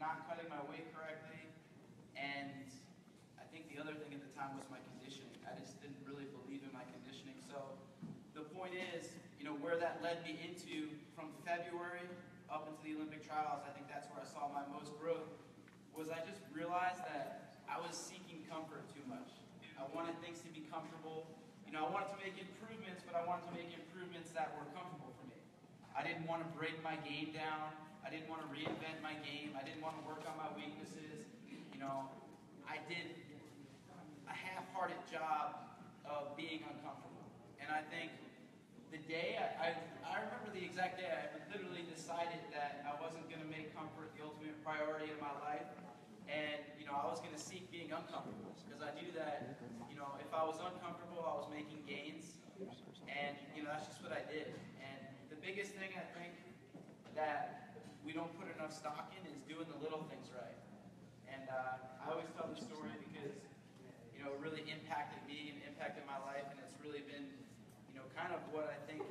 not cutting my weight correctly, and I think the other thing at the time was my conditioning. I just didn't really believe in my conditioning. So the point is, where that led me into from February up into the Olympic trials, I think that's where I saw my most growth, was I just realized that I was seeking comfort too much. I wanted things to be comfortable. I wanted to make improvements, but I wanted to make improvements that were comfortable for me. I didn't want to break my game down. I didn't want to reinvent my game. I didn't want to work on my weaknesses. I did a half-hearted job of being uncomfortable. And I think the day, I remember the exact day, I literally decided that I wasn't going to make comfort the ultimate priority in my life. And, I was going to seek being uncomfortable, because I knew that, if I was uncomfortable, I was making gains. And, that's just what I did. And the biggest thing I think that we don't put enough stock in is doing the little things right. And I always tell this story because, it really impacted me and impacted my life, and it's really been, kind of what I think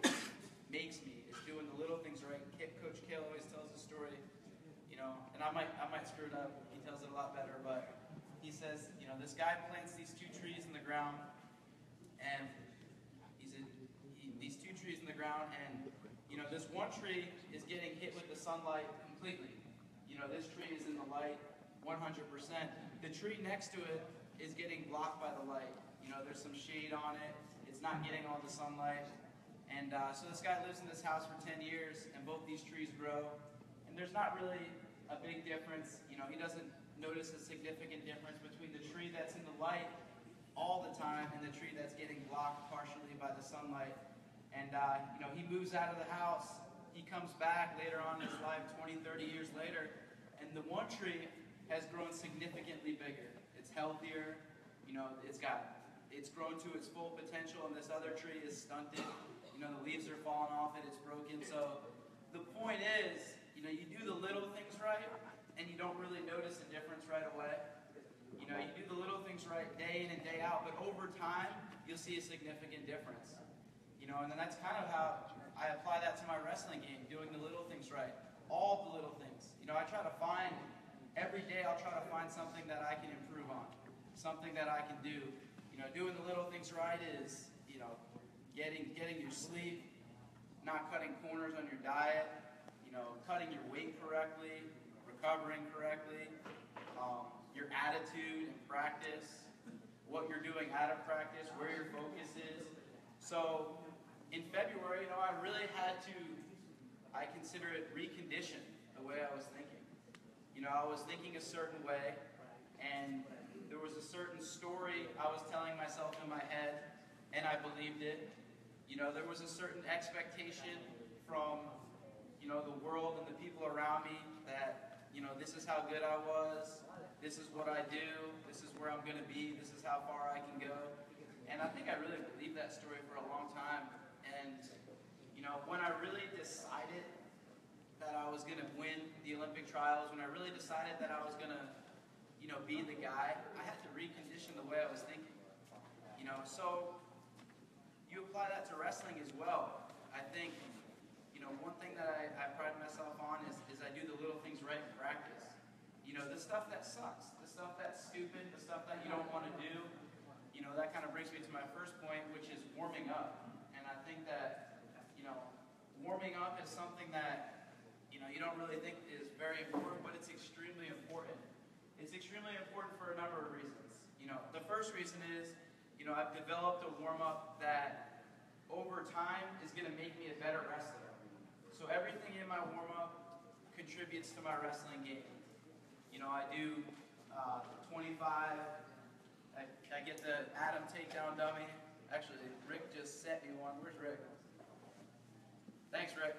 makes me, is doing the little things right. Coach Kale always tells the story, and I might screw it up. He tells it a lot better, but he says, this guy plants these 2 trees in the ground, and these 2 trees in the ground, and this one tree is getting hit with the sunlight completely. This tree is in the light 100%. The tree next to it is getting blocked by the light. There's some shade on it. It's not getting all the sunlight. And so this guy lives in this house for 10 years, and both these trees grow. And there's not really a big difference. He doesn't notice a significant difference between the tree that's in the light all the time and the tree that's getting blocked partially by the sunlight. And he moves out of the house. He comes back later on in his life, 20, 30 years later, and the one tree has grown significantly bigger. It's healthier. It's grown to its full potential, and this other tree is stunted. The leaves are falling off it. It's broken. So the point is, you do the little things right, and you don't really notice a difference right away. You do the little things right day in and day out, but over time, you'll see a significant difference. And then that's kind of how I apply that to my wrestling game, doing the little things right. All the little things. I try to find, every day I'll try to find something that I can improve on, something that I can do. Doing the little things right is, getting your sleep, not cutting corners on your diet, cutting your weight correctly, recovering correctly, your attitude in practice, what you're doing out of practice, where your focus is. So in February, I really had to, I consider it recondition the way I was thinking. I was thinking a certain way, and there was a certain story I was telling myself in my head, and I believed it. There was a certain expectation from, the world and the people around me that, this is how good I was, this is what I do, this is where I'm going to be, this is how far I can go. And I think I really believed that story for a long time. And, when I really decided that I was going to win the Olympic trials, when I really decided that I was going to, be the guy, I had to recondition the way I was thinking. So you apply that to wrestling as well. I think, one thing that I pride myself on is I do the little things right in practice. The stuff that sucks, the stuff that's stupid, the stuff that you don't want to do, that kind of brings me to my first point, which is warming up. And I think that, warming up is something that, you don't really think is very important, but it's extremely important. It's extremely important for a number of reasons. The first reason is, I've developed a warm-up that over time is going to make me a better wrestler. So everything in my warm-up contributes to my wrestling game. I do 25, I get the Adam takedown dummy. Actually, Rick just set me one. Where's Rick? Thanks, Rick.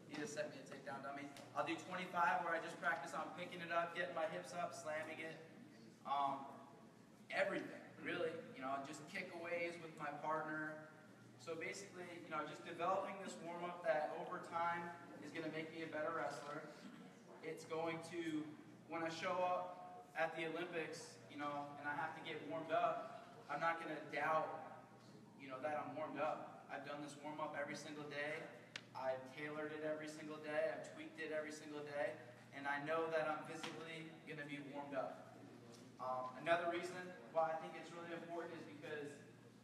He just set me a takedown dummy. I'll do 25 where I just practice on picking it up, getting my hips up, slamming it. Everything, really. Just kickaways with my partner. So basically, just developing this warm-up that over time is going to make me a better wrestler. It's going to, when I show up at the Olympics, and I have to get warmed up, I'm not going to doubt, that I'm warmed up. I've done this warm-up every single day. I've tailored it every single day. I've tweaked it every single day. And and I know that I'm physically going to be warmed up. Another reason why I think it's really important is because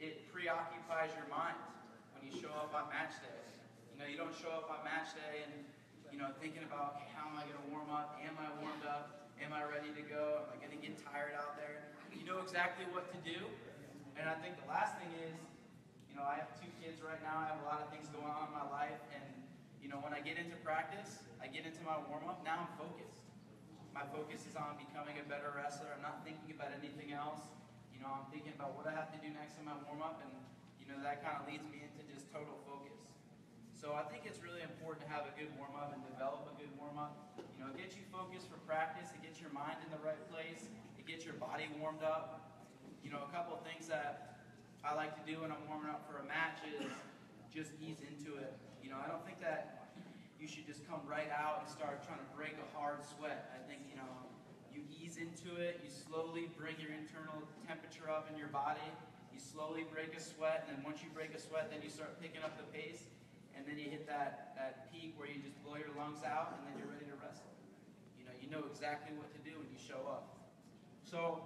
it preoccupies your mind when you show up on match day. You know, you don't show up on match day and, you know, thinking about, okay, how am I going to warm up? Am I warmed up? Am I ready to go? Am I going to get tired out there? You know exactly what to do. And I think the last thing is, you know, I have 2 kids right now. I have a lot of things going on in my life. And, you know, when I get into practice, I get into my warm-up, now I'm focused. My focus is on becoming a better wrestler. I'm not thinking about anything else. You know, I'm thinking about what I have to do next in my warm-up, and, you know, that kind of leads me into just total focus. So I think it's really important to have a good warm-up and develop a good warm-up. You know, it gets you focused for practice. It gets your mind in the right place. It gets your body warmed up. You know, a couple of things that I like to do when I'm warming up for a match is just ease into it. You know, I don't think that you should just come right out and start trying to break a hard sweat. I think, you know, you ease into it, you slowly bring your internal temperature up in your body, you slowly break a sweat, and then once you break a sweat, then you start picking up the pace, and then you hit that peak where you just blow your lungs out, and then you're ready to wrestle. You know exactly what to do when you show up. So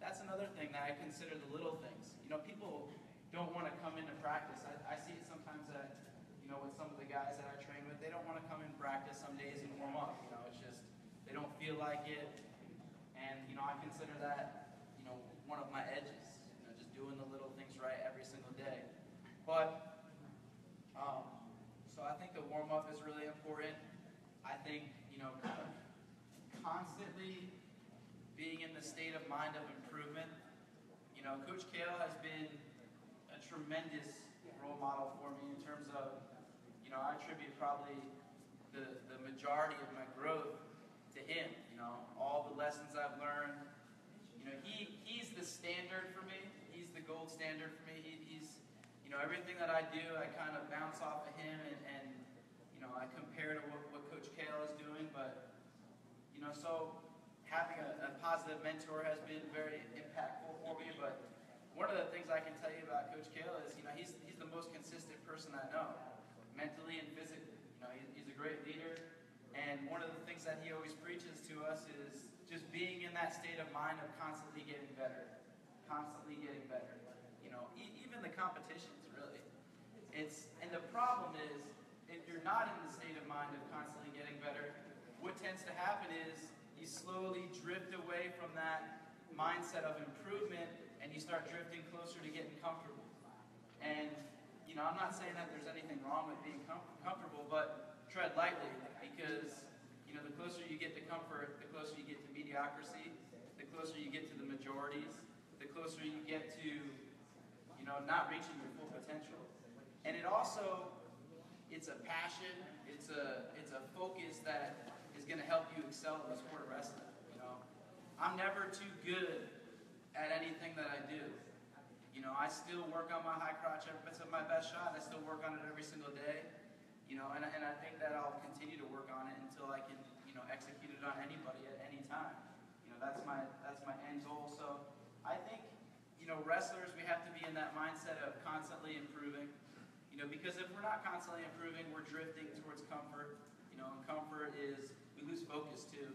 that's another thing that I consider the little things. You know, people don't want to come into practice. I see it sometimes that, you know, with some of the guys that I train with, they don't want to come in practice some days and warm up. You know, it's just, they don't feel like it. And, you know, I consider that, you know, one of my edges. You know, just doing the little things right every single day. But, so I think the warm up is really important. I think, you know, kind of constantly being in the state of mind of improvement. You know, Coach Kale has been a tremendous role model for me in terms of, you know, I attribute probably the majority of my growth to him. You know, all the lessons I've learned. You know, he's the standard for me. He's the gold standard for me. He's, you know, everything that I do, I kind of bounce off of him and you know, I compare to what Coach Kale is doing. But, you know, so having a positive mentor has been very impactful for me. But one of the things I can tell you about Coach Kale is, you know, he's the most consistent person I know, mentally and physically. You know, he's a great leader. And one of the things that he always preaches to us is just being in that state of mind of constantly getting better. Constantly getting better. You know, even the competitions, really. And the problem is, if you're not in the state of mind of constantly getting better, what tends to happen is you slowly drift away from that mindset of improvement, and you start drifting closer to getting comfortable. And, you know, I'm not saying that there's anything wrong with being comfortable, but tread lightly, because, you know, the closer you get to comfort, the closer you get to mediocrity, the closer you get to the majorities, the closer you get to, you know, not reaching your full potential. And it also, it's a passion, it's a focus that is going to help you excel in the sport of wrestling. You know, I'm never too good at anything that I do. You know, I still work on my high crotch every bit of my best shot. I still work on it every single day. You know, and I think that I'll continue to work on it until I can, you know, execute it on anybody at any time. You know, that's my end goal. So I think, you know, wrestlers, we have to be in that mindset of constantly improving. You know, because if we're not constantly improving, we're drifting towards comfort. You know, and comfort is, we lose focus too.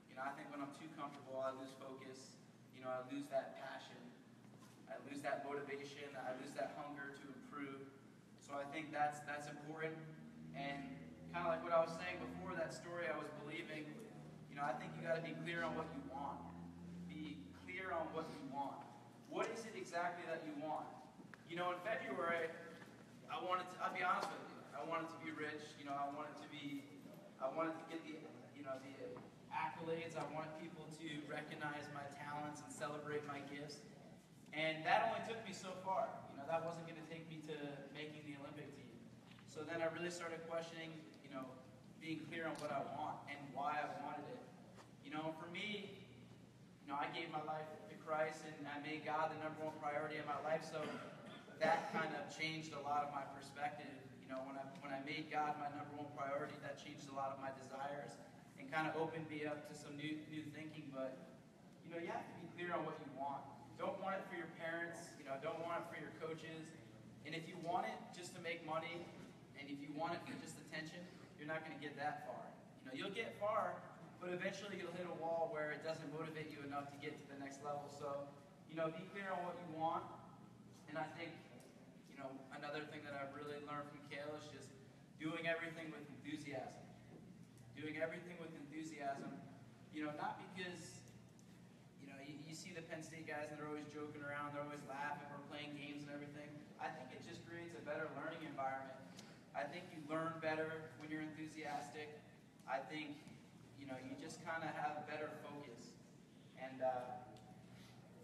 You know, I think when I'm too comfortable, I lose focus. You know, I lose that passion. I lose that motivation. I lose that hunger to improve. So I think that's important. And kind of like what I was saying before, that story I was believing, you know, I think you got to be clear on what you want. Be clear on what you want. What is it exactly that you want? You know, in February, I'll be honest with you, I wanted to be rich. You know, I wanted to get the, you know, the accolades. I wanted people to recognize my talents and celebrate my gifts. And that only took me so far. You know, that wasn't going to take me to making the Olympic team. So then I really started questioning, you know, being clear on what I want and why I wanted it. You know, for me, you know, I gave my life to Christ and I made God the #1 priority in my life. So that kind of changed a lot of my perspective. You know, when I made God my #1 priority, that changed a lot of my desires and kind of opened me up to some new thinking. But, you know, you have to be clear on what you want. Don't want it for your parents, you know, don't want it for your coaches. And if you want it just to make money, and if you want it for just attention, you're not going to get that far. You know, you'll get far, but eventually you'll hit a wall where it doesn't motivate you enough to get to the next level. So, be clear on what you want. And I think, another thing that I've really learned from Kale is just doing everything with enthusiasm. Doing everything with enthusiasm, not because, you see the Penn State guys and they're always joking around, they're always laughing, we're playing games and everything. I think it just creates a better learning environment. I think you learn better when you're enthusiastic. I think, you just kind of have better focus. And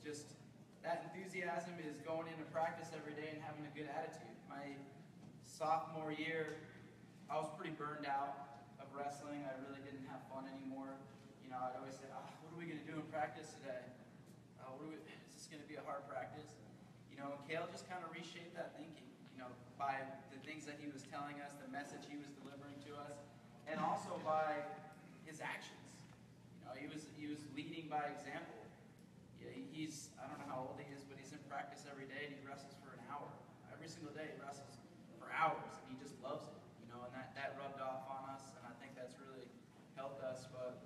just that enthusiasm is going into practice every day and having a good attitude. My sophomore year, I was pretty burned out of wrestling. I really didn't have fun anymore. I'd always say, what are we going to do in practice today? Is this going to be a hard practice? And Kale just kind of reshaped that thinking, by the things that he was telling us, the message he was delivering to us, and also by his actions. He was leading by example. Yeah, I don't know how old he is, but he's in practice every day and he wrestles for an hour. Every single day he wrestles for hours and he just loves it, and that rubbed off on us, and I think that's really helped us. But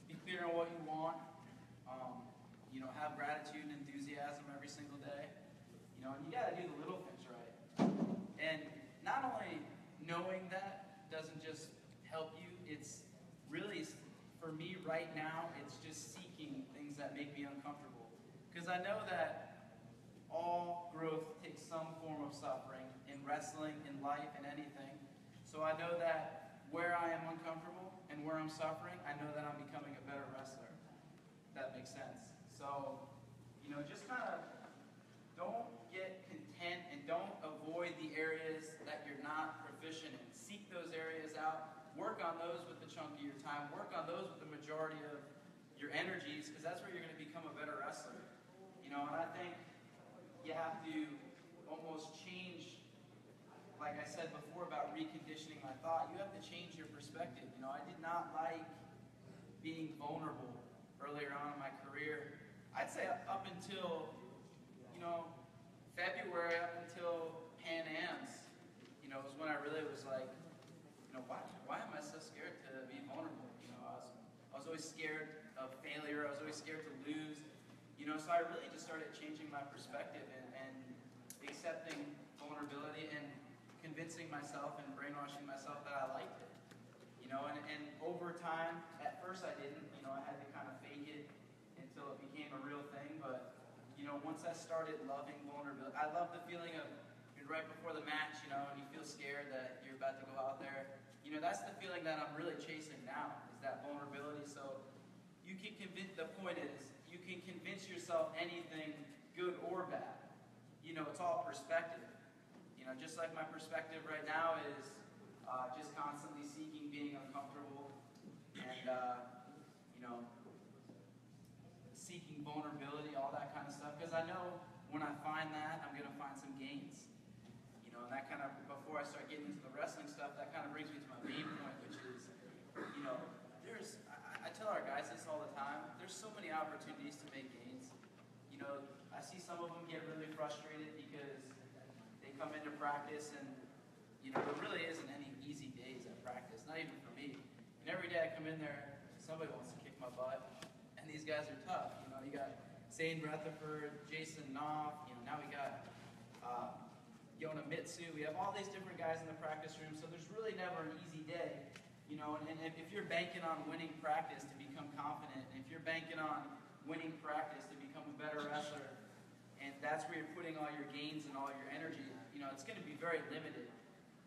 be clear on what you want. Have gratitude and enthusiasm every single day. And you got to do the little things right. And not only knowing that doesn't just help you, it's really, for me right now, it's just seeking things that make me uncomfortable. Because I know that all growth takes some form of suffering in wrestling, in life, in anything. So I know that where I am uncomfortable and where I'm suffering, I know that I'm becoming a better wrestler. If that makes sense. So, just kind of don't get content and don't avoid the areas that you're not proficient in. Seek those areas out. Work on those with the chunk of your time. Work on those with the majority of your energies, because that's where you're going to become a better wrestler. And I think you have to almost change, like I said before about reconditioning my thought, you have to change your perspective. I did not like being vulnerable earlier on in my career. I'd say up until, February, up until Pan Am's, was when I really was like, why am I so scared to be vulnerable? I was always scared of failure. I was always scared to lose. So I really just started changing my perspective and accepting vulnerability and convincing myself and brainwashing myself that I liked it. And over time, at first I didn't. I had to kind of fake it until it became a real thing. But, once I started loving vulnerability, I love the feeling of right before the match, and you feel scared that you're about to go out there. That's the feeling that I'm really chasing now, is that vulnerability. So you can the point is, you can convince yourself anything, good or bad. It's all perspective. Just like my perspective right now is just constantly seeking being uncomfortable and, seeking vulnerability, all that kind of stuff. Because I know when I find that, I'm going to find some gains. And that kind of, before I start getting into the wrestling stuff, that kind of brings me to my main point, which is, I tell our guys this all the time, there's so many opportunities to make gains. I see some of them get really frustrated because they come into practice and, there really isn't any easy days at practice, not even for me. And every day I come in there, somebody wants to kick my butt, and these guys are tough. You got Zane Rutherford, Jason Knopf, now we got Yona Mitsu. We have all these different guys in the practice room, so there's really never an easy day. And if you're banking on winning practice to become confident, and if you're banking on winning practice to become a better wrestler, and that's where you're putting all your gains and all your energy, it's going to be very limited.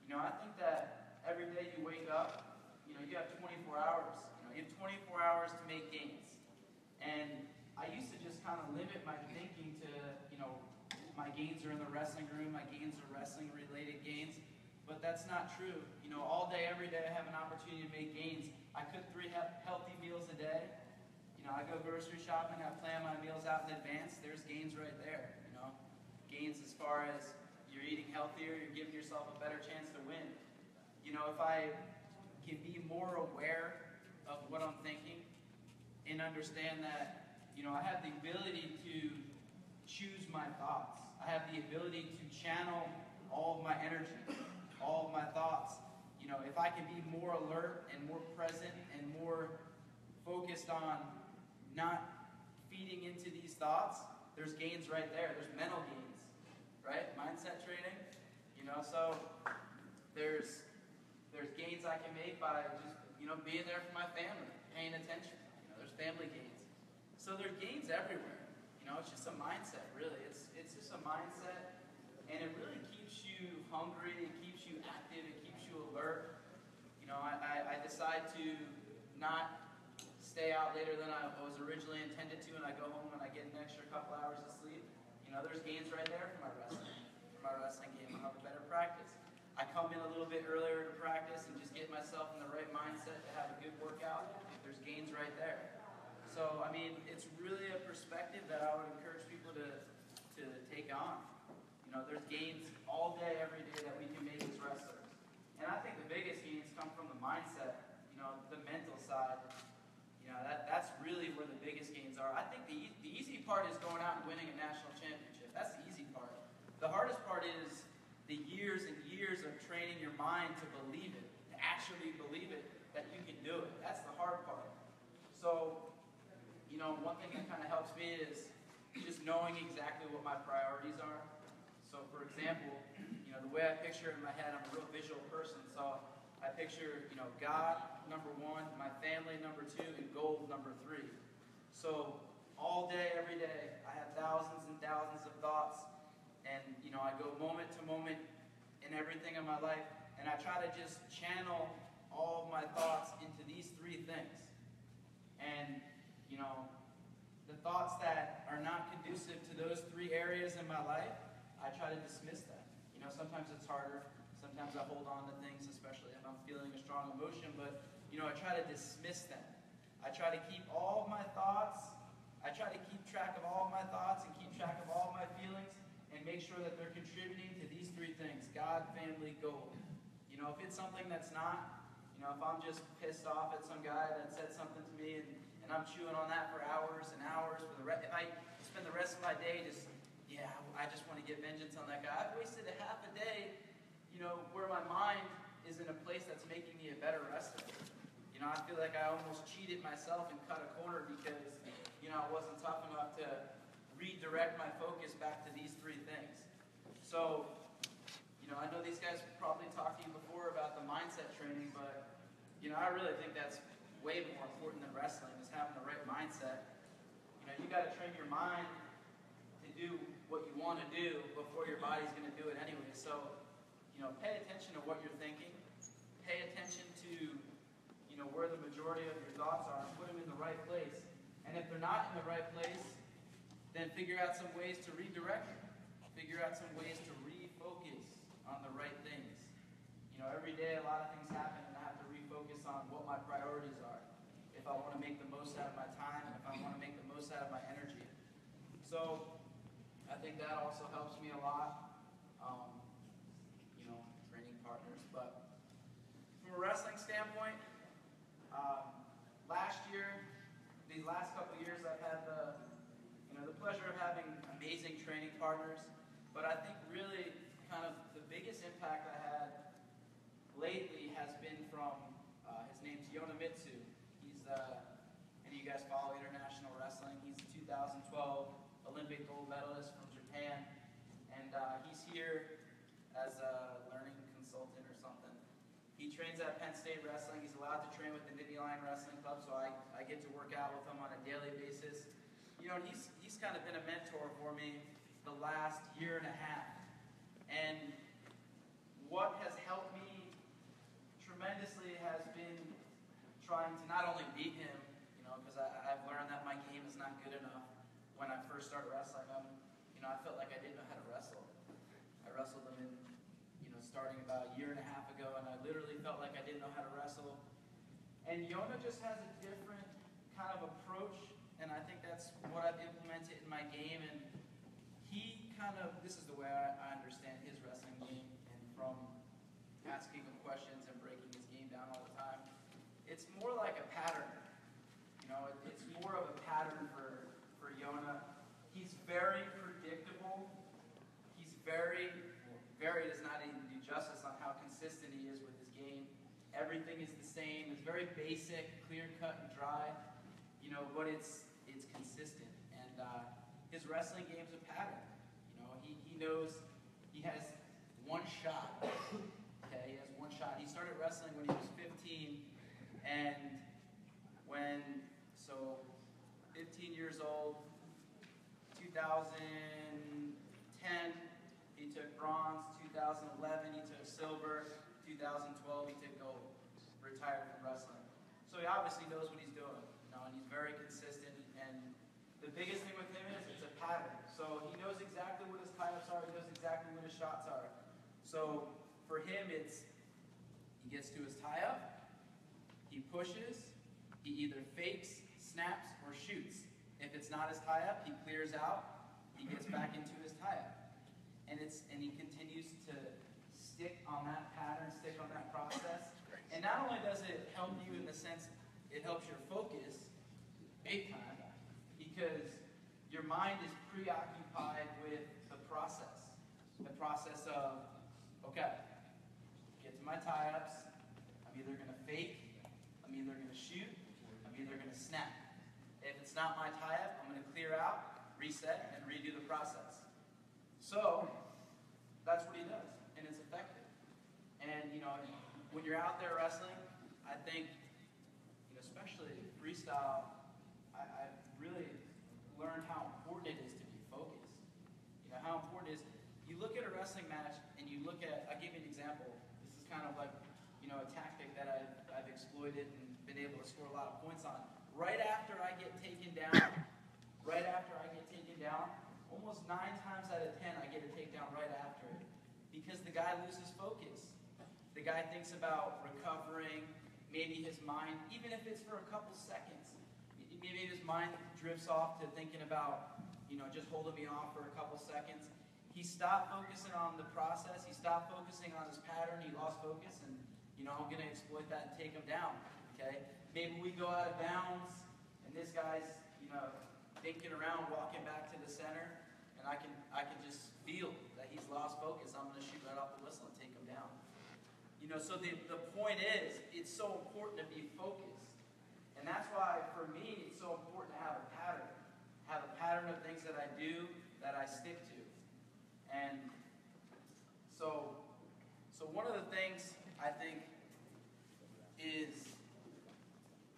I think that every day you wake up, you have 24 hours. You have 24 hours to make gains. And I used to just kind of limit my thinking to, my gains are in the wrestling room, my gains are wrestling-related gains. But that's not true. All day, every day, I have an opportunity to make gains. I cook 3 healthy meals a day. I go grocery shopping, I plan my meals out in advance. There's gains right there, Gains as far as you're eating healthier, you're giving yourself a better chance to win. If I can be more aware of what I'm thinking and understand that, I have the ability to choose my thoughts. I have the ability to channel all of my energy, all of my thoughts. If I can be more alert and more present and more focused on not feeding into these thoughts, there's gains right there. There's mental gains, right? Mindset training, so there's gains I can make by just, being there for my family, paying attention. There's family gains. So there's gains everywhere. It's just a mindset, really. It's just a mindset, and it really keeps you hungry, it keeps you active, it keeps you alert. I decide to not stay out later than I was originally intended to, and I go home and I get an extra couple hours of sleep. There's gains right there for my wrestling game. I'll have a better practice. I come in a little bit earlier to practice and just get myself in the right mindset to have a good workout. There's gains right there. So, it's really a perspective that I would encourage people to take on. There's gains all day, every day that we can make as wrestlers. And I think the biggest gains come from the mindset, the mental side. That's really where the biggest gains are. I think the easy part is going out and winning a national championship. That's the easy part. The hardest part is the years and years of training your mind to believe it, to actually believe it, that you can do it. That's the hard part. So, one thing that kind of helps me is just knowing exactly what my priorities are. So, for example, the way I picture it in my head, I'm a real visual person. So I picture, God, number one, my family, number two, and goal, number three. So all day, every day, I have thousands and thousands of thoughts. And, I go moment to moment in everything in my life. And I try to just channel all of my thoughts into these three things. And, the thoughts that are not conducive to those three areas in my life, I try to dismiss them. Sometimes it's harder. Sometimes I hold on to things, especially if I'm feeling a strong emotion. But, I try to dismiss them. I try to keep all of my thoughts. I try to keep track of all of my thoughts and keep track of all of my feelings and make sure that they're contributing to these three things: God, family, goal. If it's something that's not, if I'm just pissed off at some guy that said something to me and I'm chewing on that for hours and hours, if I spend the rest of my day I just want to get vengeance on that guy. I've wasted a half a day, where my mind is in a place that's making me a better wrestler. I feel like I almost cheated myself and cut a corner because, I wasn't tough enough to redirect my focus back to these three things. So, I know these guys probably talked to you before about the mindset training, but, I really think that's way more important than wrestling, is having the right mindset. You got to train your mind to do what you want to do before your body's going to do it anyway. So, pay attention to what you're thinking. Pay attention to, where the majority of your thoughts are and put them in the right place. And if they're not in the right place, then figure out some ways to redirect them. Figure out some ways to refocus on the right things. Every day a lot of things happen and I have to refocus on what my priorities are. If I want to make the most out of my time, if I want to make the most out of my energy. So, I think that also helps me a lot, training partners. But from a wrestling standpoint, last year, these last couple of years, I've had the pleasure of having amazing training partners. But I think really kind of the biggest impact I had lately has been from, his name's Yonemitsu. He's, and you guys follow international wrestling. He's a 2012 Olympic gold medalist from Japan, and he's here as a learning consultant or something. He trains at Penn State Wrestling. He's allowed to train with the Nittany Lion Wrestling Club, so I get to work out with him on a daily basis. He's kind of been a mentor for me the last year and a half. And what has helped me tremendously has been trying to not only beat him, because I've learned that my game is not good enough. When I first started wrestling, I felt like I didn't know how to wrestle. I wrestled him in, starting about a year and a half ago, and I literally felt like I didn't know how to wrestle. And Yona just has a different kind of approach, and I think that's what I've implemented in my game. And he this is the way I understand his wrestling game, and from asking him questions and breaking his game down all the time, it's more like a pattern. It's more of a pattern for Yona. He's very predictable. He's very does not even do justice on how consistent he is with his game. Everything is the same. It's very basic, clear cut and dry. but it's consistent. And his wrestling game's a pattern. He knows he has one shot. Okay, he has one shot. He started wrestling when he was 15, and 15 years old, 2010, he took bronze. 2011, he took silver. 2012, he took gold. Retired from wrestling. So he obviously knows what he's doing, and he's very consistent. And the biggest thing with him is it's a pattern. So he knows exactly what his tie-ups are. He knows exactly what his shots are. So for him, it's he gets to his tie-up, he pushes, he either fakes, snaps, or shoots. If it's not his tie-up, he clears out, he gets back into his tie-up. And he continues to stick on that pattern, stick on that process. And not only does it help you in the sense it helps your focus big time, because your mind is preoccupied with the process. The process of, okay, get to my tie-ups, I'm either going to fake, I'm either going to shoot, I'm either going to snap. If it's not my tie-up, I'm going to clear out, reset, and redo the process. So, that's what he does, and it's effective. And, when you're out there wrestling, I think, especially freestyle, I've really learned how important it is to be focused. How important it is. You look at a wrestling match, and you look at, I'll give you an example. This is kind of like, a tactic that I've exploited and been able to score a lot of points on. Right after I get taken down, almost 9 times out of 10, I get a takedown right after it. Because the guy loses focus. The guy thinks about recovering, maybe his mind, even if it's for a couple seconds, maybe his mind drifts off to thinking about, just holding me off for a couple seconds. He stopped focusing on the process. He stopped focusing on his pattern. He lost focus, and, I'm going to exploit that and take him down, okay? Maybe we go out of bounds, and this guy's, thinking around, walking back to the center, and I can just feel that he's lost focus. I'm going to shoot right off the whistle and take him down. So the point is, it's so important to be focused. And that's why, for me, it's so important to have a pattern. Have a pattern of things that I do, that I stick to. And so one of the things I think is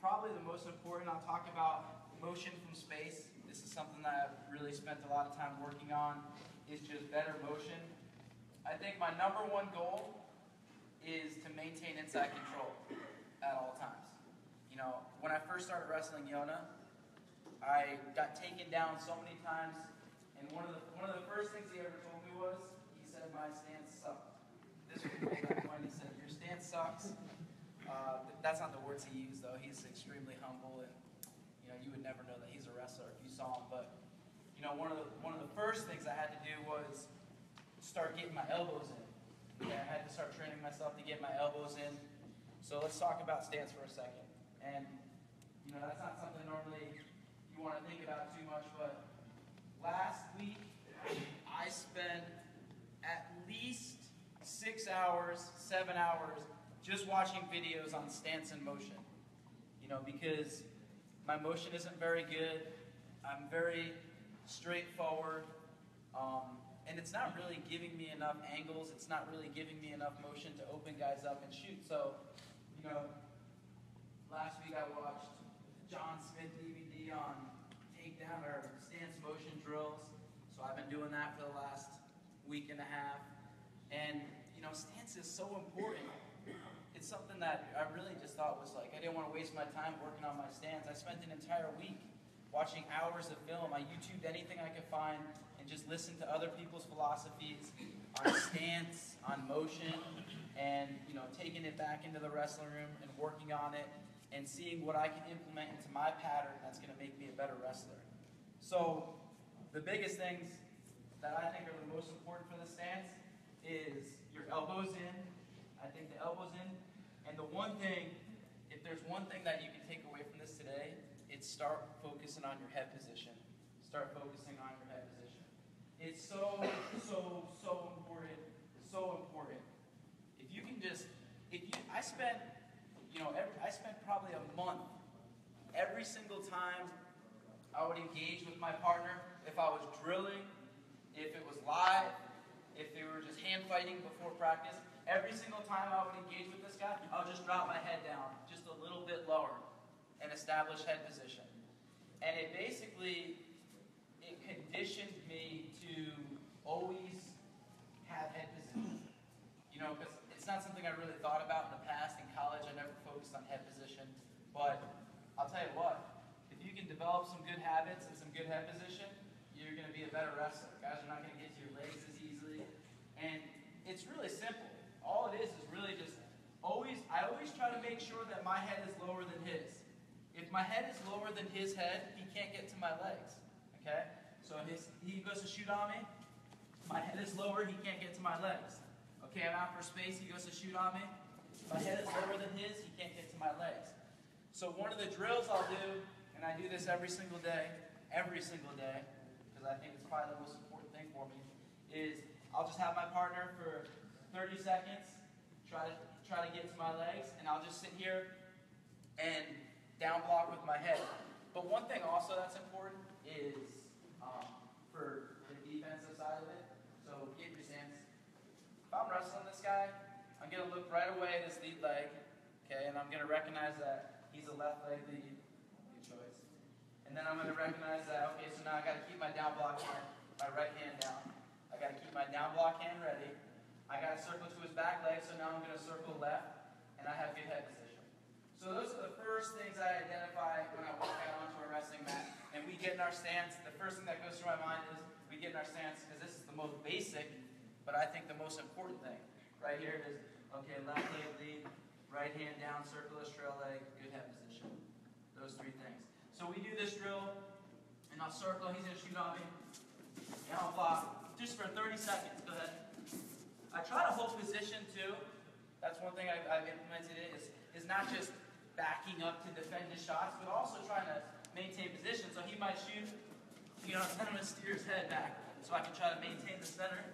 probably the most important, I'll talk about motion from space. This is something that I've really spent a lot of time working on, is just better motion. I think my number one goal is to maintain inside control at all times. When I first started wrestling Yona, I got taken down so many times, and one of the first things he ever told me was, he said, my stance sucked. This was that point, he said, your stance sucks. That's not the words he used, though. He's extremely humble, and you would never know that he's a wrestler if you saw him. But one of the first things I had to do was start getting my elbows in. Okay, I had to start training myself to get my elbows in. So let's talk about stance for a second. And that's not something normally you want to think about too much, but last week I spent at least 6 hours, 7 hours just watching videos on stance and motion. Because my motion isn't very good. I'm very straightforward. And it's not really giving me enough angles. It's not really giving me enough motion to open guys up and shoot. So, last week I watched John Smith DVD on takedown or stance motion drills. So I've been doing that for the last week and a half. And, stance is so important. It's something that I really just thought was I didn't want to waste my time working on my stance. I spent an entire week watching hours of film. I YouTubed anything I could find and just listened to other people's philosophies on stance, on motion, and taking it back into the wrestling room and working on it and seeing what I can implement into my pattern that's going to make me a better wrestler. So the biggest things that I think are the most important for the stance is your elbows in. I think the elbows in. And the one thing, if there's one thing that you can take away from this today, it's start focusing on your head position. Start focusing on your head position. It's so important. So important. If you can just, I spent probably a month every every single time I would engage with my partner, if I was drilling, if it was live, if they were just hand fighting before practice, every single time I would engage with this guy, I would just drop my head down just a little bit lower and establish head position. And it basically, it conditioned me to always have head position. You know, because it's not something I really thought about in the past. In college, I never focused on head position. But I'll tell you what, if you can develop some good habits and some good head position, you're going to be a better wrestler. Guys are not going to get to your legs as easily. And it's really simple. All it is really just I always try to make sure that my head is lower than his. If my head is lower than his head, he can't get to my legs. Okay? So he goes to shoot on me, my head is lower, he can't get to my legs. Okay, I'm out for space, he goes to shoot on me, my head is lower than his, he can't get to my legs. So one of the drills I'll do, and I do this every single day, because I think it's probably the most important thing for me, is I'll just have my partner for 30 seconds, try to get to my legs, and I'll just sit here and down block with my head. But one thing also that's important is for the defensive side of it, so get your stance. If I'm wrestling this guy, I'm going to look right away at his lead leg, okay, and I'm going to recognize that he's a left leg lead, good choice. And then I'm going to recognize that, okay, so now I got to keep my down block hand, my right hand down. I got to keep my down block hand ready. I got to circle to his back leg, so now I'm going to circle left, and I have good head position. So those are the first things I identify when I walk out onto a wrestling mat, and we get in our stance. The first thing that goes through my mind is we get in our stance, because this is the most basic, but I think the most important thing. Right here it is, okay, left leg lead, right hand down, circle his trail leg, good head position. Those three things. So we do this drill, and I'll circle, he's going to shoot on me, and I'll block, just for 30 seconds, go ahead. I try to hold position too. That's one thing I've implemented is not just backing up to defend his shots, but also trying to maintain position. So he might shoot, you know, I'm going to steer his head back so I can try to maintain the center.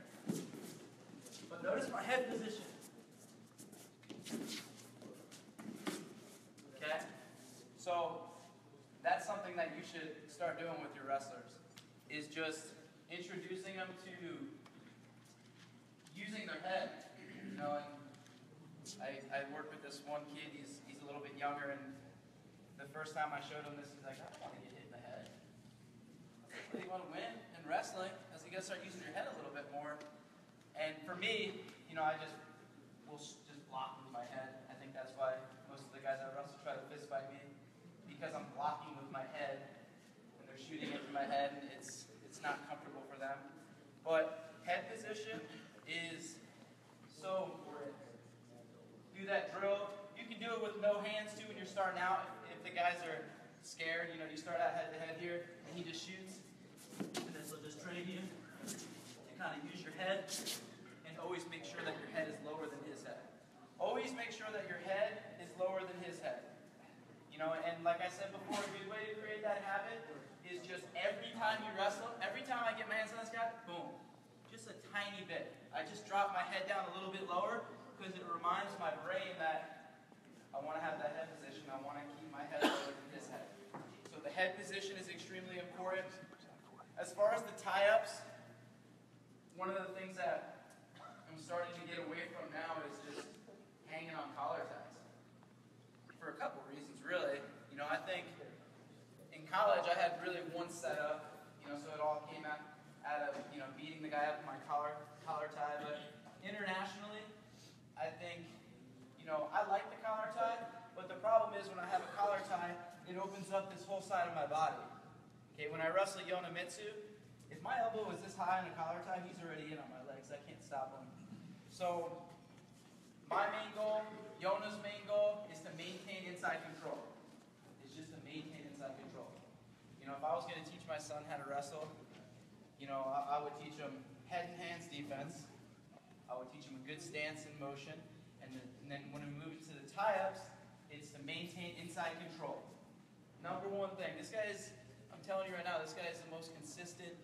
But notice my head position. Okay? So that's something that you should start doing with your wrestlers, is just introducing them to using their head. You know, and I worked with this one kid, he's a little bit younger, and the first time I showed him this, he's like, I don't want to get hit in the head. I said, well, you want to win in wrestling? I said, you got to start using your head a little bit more. And for me, you know, I will just block with my head. I think that's why most of the guys I wrestle try to fist fight me, because I'm blocking with my head, and they're shooting into my head, and it's not comfortable for them. But head position is so important. Do that drill. You can do it with no hands too when you're starting out. If the guys are scared, you know, you start out head to head here, and he just shoots, and this will just train you to kind of use your head, and always make sure that your head is lower than his head. Always make sure that your head is lower than his head. You know, and like I said before, a good way to create that habit is just every time you wrestle, every time I get my hands on this guy, boom, just a tiny bit. I just drop my head down a little bit lower, because it reminds my brain that I want to have that head position. I want to keep my head lower than his head. So the head position is extremely important. As far as the tie-ups, one of the things that I'm starting to get away from now is just hanging on collar ties. For a couple reasons, really. You know, I think in college I had really one setup, you know, so it all came out of, you know, beating the guy up with my collar tie. But internationally, I think, you know, I like the collar tie, but the problem is when I have a collar tie, it opens up this whole side of my body. Okay, when I wrestle Yonemitsu, if my elbow is this high in a collar tie, he's already in on my legs. I can't stop him. So my main goal, Yona's main goal, is to maintain inside control. It's just to maintain inside control. You know, if I was going to teach my son how to wrestle, you know, I would teach him head and hands defense. I would teach him a good stance in motion, and then when we move into the tie-ups, it's to maintain inside control. Number one thing, this guy is, I'm telling you right now, this guy is the most consistent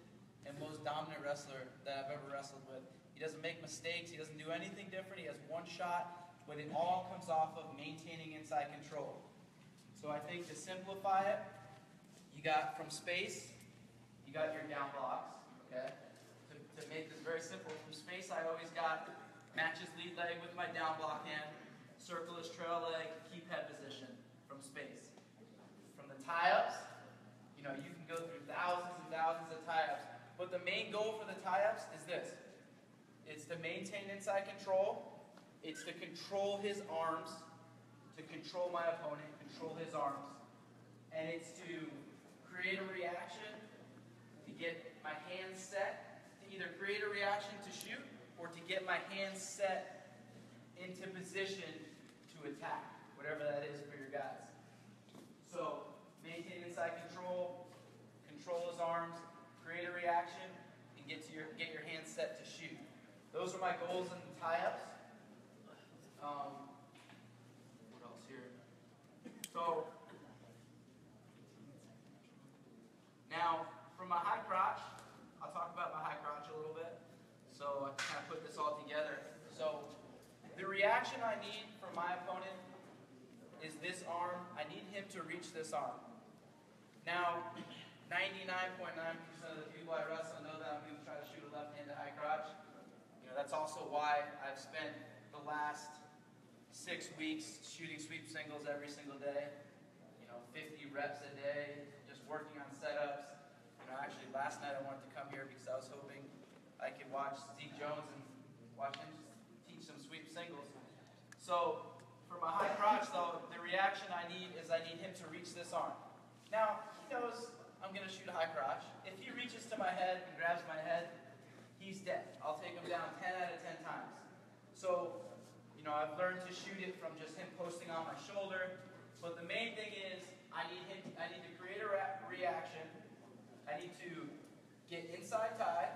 and most dominant wrestler that I've ever wrestled with. He doesn't make mistakes, he doesn't do anything different, he has one shot, but it all comes off of maintaining inside control. So I think to simplify it, you got from space, you got your down blocks, okay? To make this very simple, from space I always got matches lead leg with my down block hand, circle is trail leg, keep head position from space. From the tie-ups, you know, you can go through thousands and thousands of tie-ups, but the main goal for the tie-ups is this. It's to maintain inside control, it's to control his arms, to control my opponent, control his arms, and it's to create a reaction, to get my hands set, to either create a reaction to shoot, or to get my hands set into position to attack, whatever that is for your guys. So, maintain inside control, control his arms, create a reaction, and get your hands set to shoot. Those are my goals in the tie-ups. What else here? So, now, from my high crotch, I'll talk about my high crotch a little bit. So, I kind of put this all together. So, the reaction I need from my opponent is this arm. I need him to reach this arm. Now, 99.9% of the people I wrestle know that I'm going to try to shoot a left-handed high crotch. You know, that's also why I've spent the last 6 weeks shooting sweep singles every single day. You know, 50 reps a day, just working on setups. You know, actually last night I wanted to come here because I was hoping I could watch Zeke Jones and watch him teach some sweep singles. So, for my high crotch though, the reaction I need is I need him to reach this arm. Now, he knows I'm going to shoot a high crotch. If he reaches to my head and grabs my head, he's dead. I'll take him down 10 out of 10 times. So, you know, I've learned to shoot it from just him posting on my shoulder. But the main thing is I need to create a reaction. I need to get inside tie.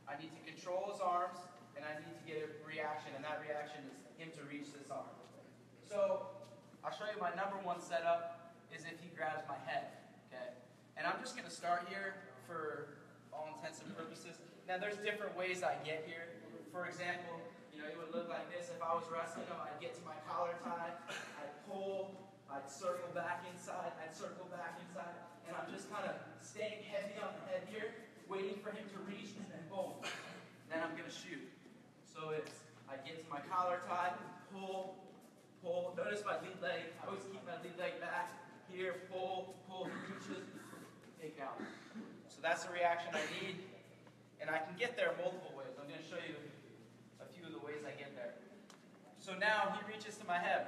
I need to control his arms. And I need to get a reaction. And that reaction is him to reach this arm. So, I'll show you my number one setup is if he grabs my head. Okay? And I'm just going to start here for all intents and purposes. Now, there's different ways I get here. For example, you know, it would look like this. If I was wrestling him, I'd get to my collar tie, I'd pull, I'd circle back inside, and I'm just kind of staying heavy on the head here, waiting for him to reach, and then boom. Then I'm going to shoot. So it's, I get to my collar tie, pull. Notice my lead leg. I always keep my lead leg back. Here, pull, he reaches, take out. So that's the reaction I need. And I can get there multiple ways. I'm going to show you a few of the ways I get there. So now he reaches to my head.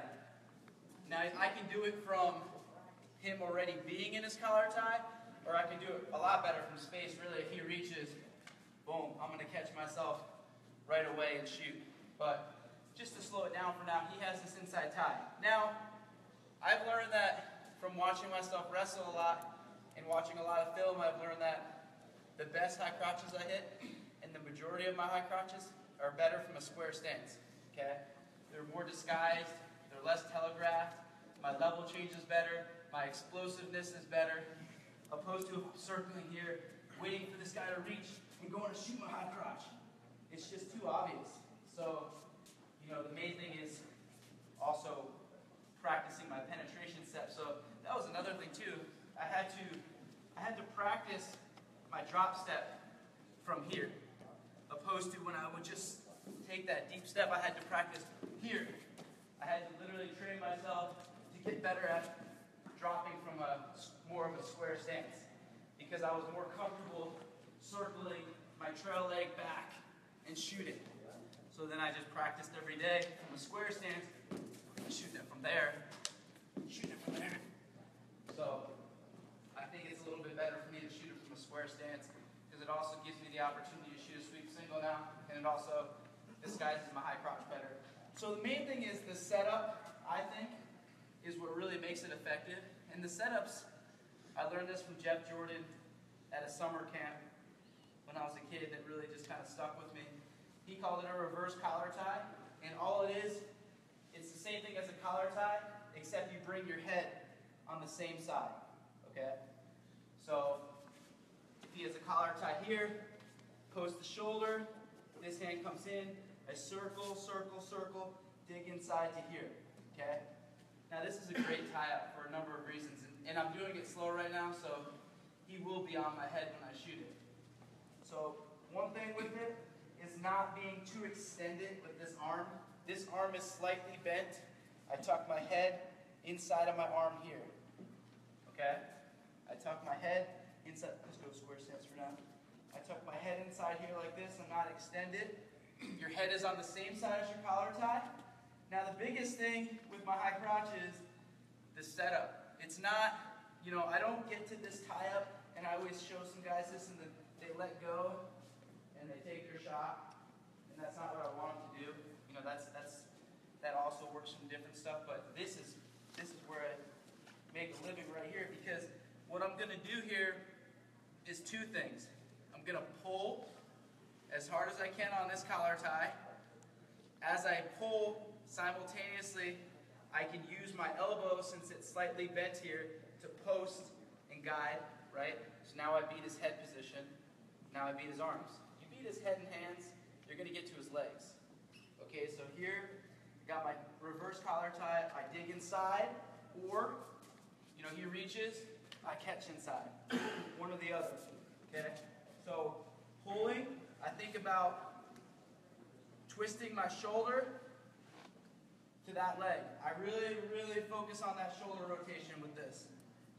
Now I can do it from him already being in his collar tie, or I can do it a lot better from space. Really, if he reaches, boom, I'm going to catch myself right away and shoot. But just to slow it down for now, he has this inside tie. Now, I've learned that from watching myself wrestle a lot and watching a lot of film, I've learned that the best high crotches I hit, and the majority of my high crotches, are better from a square stance, okay? They're more disguised, they're less telegraphed, my level change is better, my explosiveness is better, opposed to circling here, waiting for this guy to reach, and going to shoot my high crotch. It's just too obvious. So, you know, the main thing is also practicing my penetration step. So that was another thing too. I had to practice my drop step from here, opposed to when I would just take that deep step. I had to practice here. I had to literally train myself to get better at dropping from more of a square stance, because I was more comfortable circling my trail leg back and shooting. So then I just practiced every day from a square stance, shooting it from there, shooting it from there. So I think it's a little bit better for me to shoot it from a square stance, because it also gives me the opportunity to shoot a sweep single now, and it also disguises my high crotch better. So the main thing is the setup, I think, is what really makes it effective. And the setups, I learned this from Jeff Jordan at a summer camp when I was a kid, that really just kind of stuck with me. He called it a reverse collar tie, and all it is, it's the same thing as a collar tie, except you bring your head on the same side, okay? So, if he has a collar tie here, post the shoulder, this hand comes in, I circle, dig inside to here, okay? Now this is a great tie-up for a number of reasons, and I'm doing it slow right now, so he will be on my head when I shoot it. So one thing with it is not being too extended with this arm. This arm is slightly bent. I tuck my head inside of my arm here. Okay? I tuck my head inside. Let's go square stance for now. I tuck my head inside here like this. I'm not extended. Your head is on the same side as your collar tie. Now the biggest thing with my high crotch is the setup. It's not, you know, I don't get to this tie up, and I always show some guys this, and they let go and they take their shot, and that's not what I want them to do. You know, that also works from different stuff, but this is where I make a living right here, because what I'm going to do here is two things. I'm going to pull as hard as I can on this collar tie. As I pull, simultaneously, I can use my elbow, since it's slightly bent here, to post and guide, right? So now I beat his head position. Now I beat his arms. You beat his head and hands, you're going to get to his legs. Okay, so here, I got my reverse collar tie. I dig inside, or, you know, he reaches, I catch inside. One or the other, okay? So, pulling, I think about twisting my shoulder to that leg. I really, really focus on that shoulder rotation with this.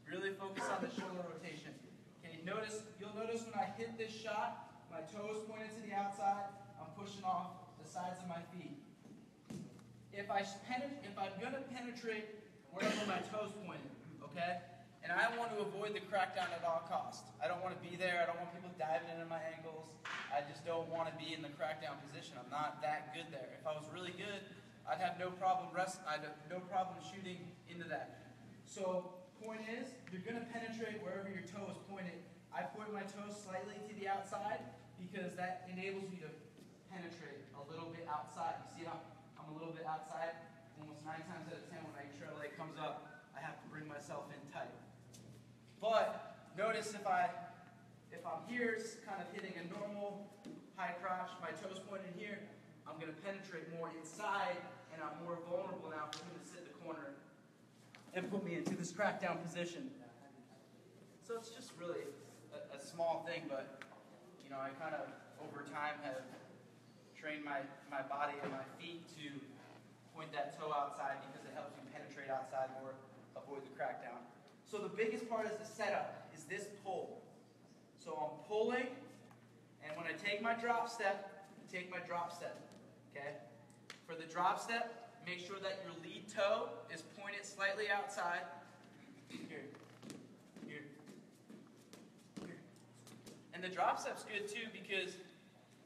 Really focus on the shoulder rotation. Okay, you'll notice when I hit this shot, my toes pointed to the outside, I'm pushing off the sides of my feet. If I'm gonna penetrate wherever my toes pointed, okay? And I want to avoid the crackdown at all costs. I don't want to be there. I don't want people diving into my ankles. I just don't want to be in the crackdown position. I'm not that good there. If I was really good, I'd have no problem I'd have no problem shooting into that. So, point is, you're going to penetrate wherever your toe is pointed. I point my toes slightly to the outside because that enables me to penetrate a little bit outside. You see how I'm a little bit outside? Almost 9 times out of 10 when my trail leg comes up, I have to bring myself in tight. But notice if I'm here, kind of hitting a normal high crotch, my toes pointed here, I'm going to penetrate more inside, and I'm more vulnerable now for him to sit in the corner and put me into this crackdown position. So it's just really a small thing, but you know, I kind of over time have trained my body and my feet to point that toe outside because it helps you penetrate outside more, avoid the crackdown. So the biggest part is the setup, is this pull. So I'm pulling, and when I take my drop step, okay? For the drop step, make sure that your lead toe is pointed slightly outside. Here. And the drop step's good too because,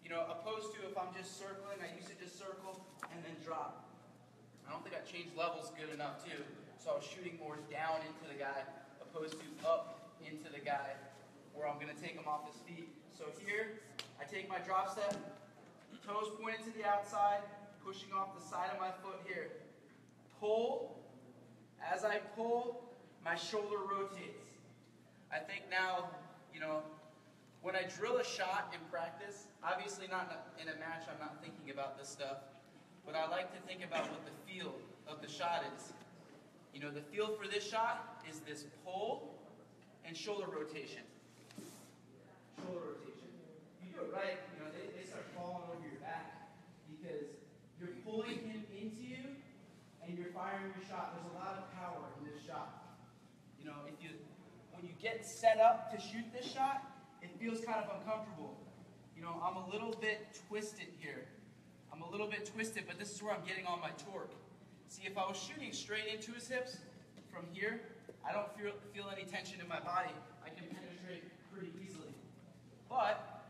you know, opposed to if I'm just circling, I used to just circle and then drop. I don't think I changed levels good enough too. So I was shooting more down into the guy opposed to up into the guy where I'm going to take him off his feet. So here, I take my drop step, toes pointed to the outside, pushing off the side of my foot here. Pull. As I pull, my shoulder rotates. I think now, you know, when I drill a shot in practice, obviously not in a match, I'm not thinking about this stuff, but I like to think about what the feel of the shot is. You know, the feel for this shot is this pull and shoulder rotation. Shoulder rotation. You do it right, you know, they start falling over your back because you're pulling him into you and you're firing your shot. There's a lot of power in this shot. You know, when you get set up to shoot this shot, it feels kind of uncomfortable. You know, I'm a little bit twisted here. I'm a little bit twisted, but this is where I'm getting all my torque. See, if I was shooting straight into his hips from here, I don't feel any tension in my body. I can penetrate pretty easily. But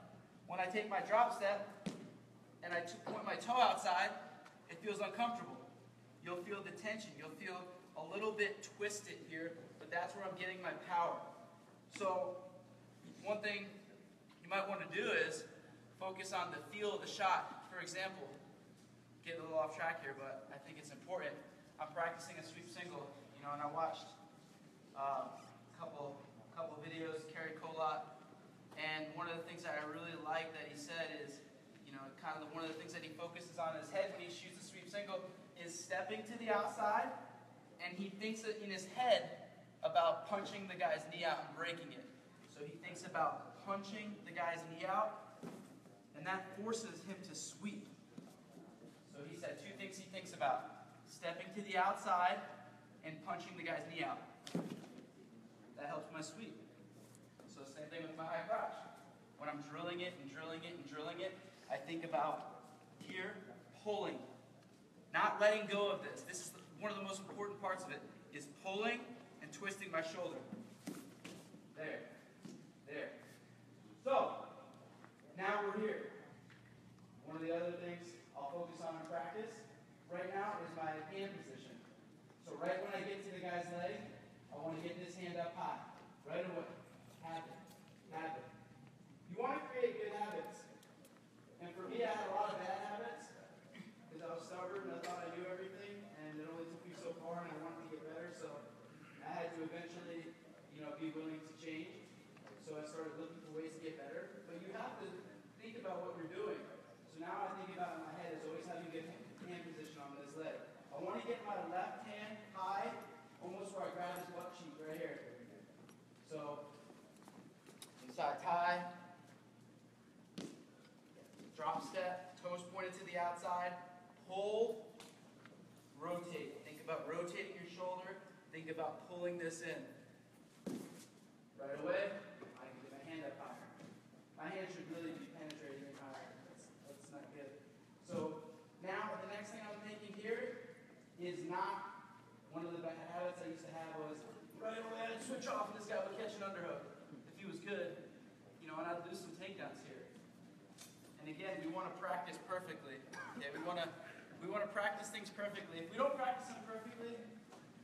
when I take my drop step and I point my toe outside, it feels uncomfortable. You'll feel the tension. You'll feel a little bit twisted here, but that's where I'm getting my power. So one thing you might want to do is focus on the feel of the shot. For example, getting a little off track here, but I think it's important. I'm practicing a sweep single, you know, and I watched a couple videos, Kerry Colot, and one of the things that I really like that he said is, you know, kind of one of the things that he focuses on in his head when he shoots a sweep single is stepping to the outside and he thinks that in his head about punching the guy's knee out and breaking it. So he thinks about punching the guy's knee out, and that forces him to sweep. So he said two things he thinks about: stepping to the outside and punching the guy's knee out. That helps my sweep. So same thing with my high crotch. When I'm drilling it and drilling it and drilling it, I think about here, pulling. Not letting go of this. This is one of the most important parts of it, is pulling and twisting my shoulder. There. There. So, now we're here. One of the other things I'll focus on in practice right now is my hand position. So right when I get to the guy's leg, I want to get this hand up high. Right away. Habit. Habit. You want to create good habits. And for me, I had a lot of bad habits because I was stubborn and I thought I knew everything, and it only took me so far, and I wanted to get better. So I had to eventually, be willing to change. So I started looking for ways to get better. But you have to think about what you're doing. So now I think about in my head is always having good hand position on this leg. I want to get my left hand high, almost where I grab his butt cheek right here. So inside tie, drop step, toes pointed to the outside, pull, rotate. Think about rotating your shoulder. Think about pulling this in. Right away, I can get my hand up higher. My hand should really be penetrating higher. That's not good. So now the next thing I'm thinking here is not one of the bad habits I used to have was right away I'd switch off and this guy would catch an underhook if he was good, and I'd do some takedowns here. And again, we want to practice perfectly. Okay, we want to practice things perfectly. If we don't practice them perfectly,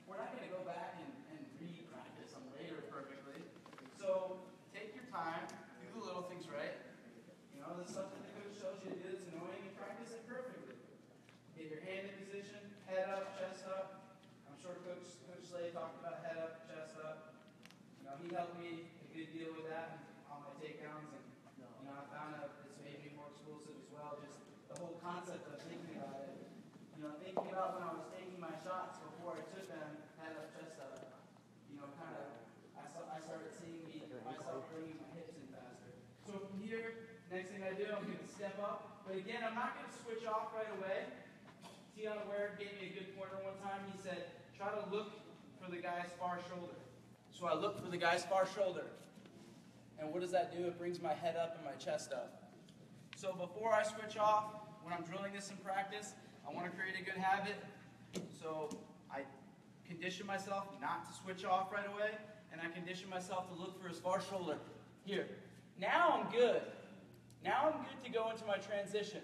we're not going to go back and re-practice them later perfectly. So take your time, do the little things right. The stuff that the coach tells you to do that's annoying, and practice it perfectly. Get your hand in position, head up, chest up. I'm sure Coach Slade talked about head up, chest up. He helped me a good deal with that on my takedowns, and I found out it's made me more explosive as well. Just the whole concept of thinking about it. Thinking about when I was taking my shots before I took them, head up, chest up. I started seeing myself bringing my hips in faster. So from here, next thing I do, I'm going to step up. But again, I'm not going to switch off right away. Tion Ware gave me a good pointer one time. He said, try to look for the guy's far shoulder. So I look for the guy's far shoulder. And what does that do? It brings my head up and my chest up. So before I switch off, when I'm drilling this in practice, I want to create a good habit. So I condition myself not to switch off right away, and I condition myself to look for his far shoulder. Here. Now I'm good. Now I'm good to go into my transition.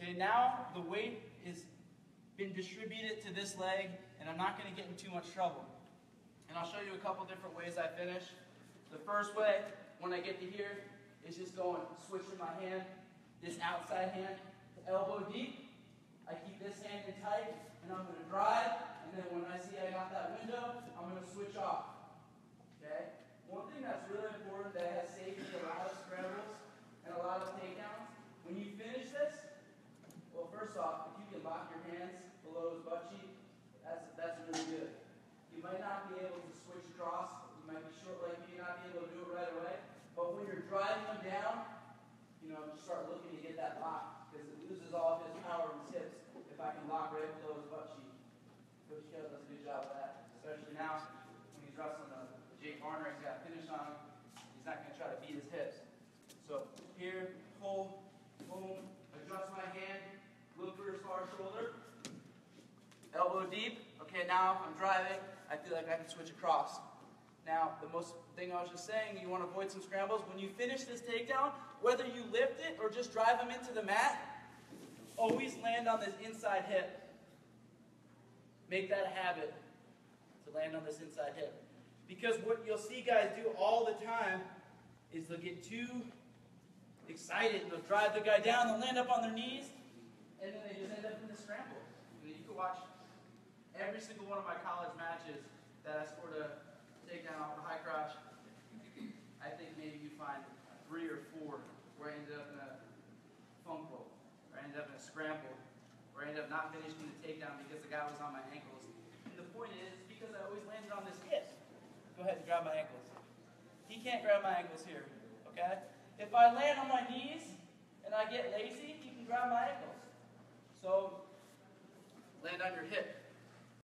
Okay, now the weight has been distributed to this leg, and I'm not going to get in too much trouble. And I'll show you a couple different ways I finish. The first way, when I get to here, is just going, switching my hand, this outside hand, to elbow deep. I keep this hand in tight, and I'm going to drive, and then when I see I got that window, I'm going to switch off. Okay? One thing that's really important that has saved me a lot of scrambles and a lot of takedowns, when you finish this, well, first off, if you can lock your hands below his butt cheek, that's really good. You might not be able to switch across. You might be short, like you may not be able to do it right away. But when you're driving him down, just start looking to get that lock, because it loses all of his power in his hips if I can lock right below his butt cheek. Coach Kelly does a good job of that, especially now when he's wrestling Jake Varner. He's got a finish on him. He's not going to try to beat his hips. So here, pull, boom, adjust my hand, look for his far shoulder, elbow deep. Okay, now I'm driving. I feel like I can switch across. Now, the most thing I was just saying, you want to avoid some scrambles. When you finish this takedown, whether you lift it or just drive him into the mat, always land on this inside hip. Make that a habit to land on this inside hip. Because what you'll see guys do all the time is they'll get too excited and they'll drive the guy down, they'll land up on their knees, and then they just end up in the scramble. You can watch every single one of my college matches that I scored a takedown off a high crotch. I think maybe you find 3 or 4 where I ended up in a funk roll, or I ended up in a scramble, or I ended up not finishing the takedown because the guy was on my ankles. And the point is because I always landed on this hip. Go ahead and grab my ankles. He can't grab my ankles here, okay? If I land on my knees and I get lazy, he can grab my ankles. So, land on your hip.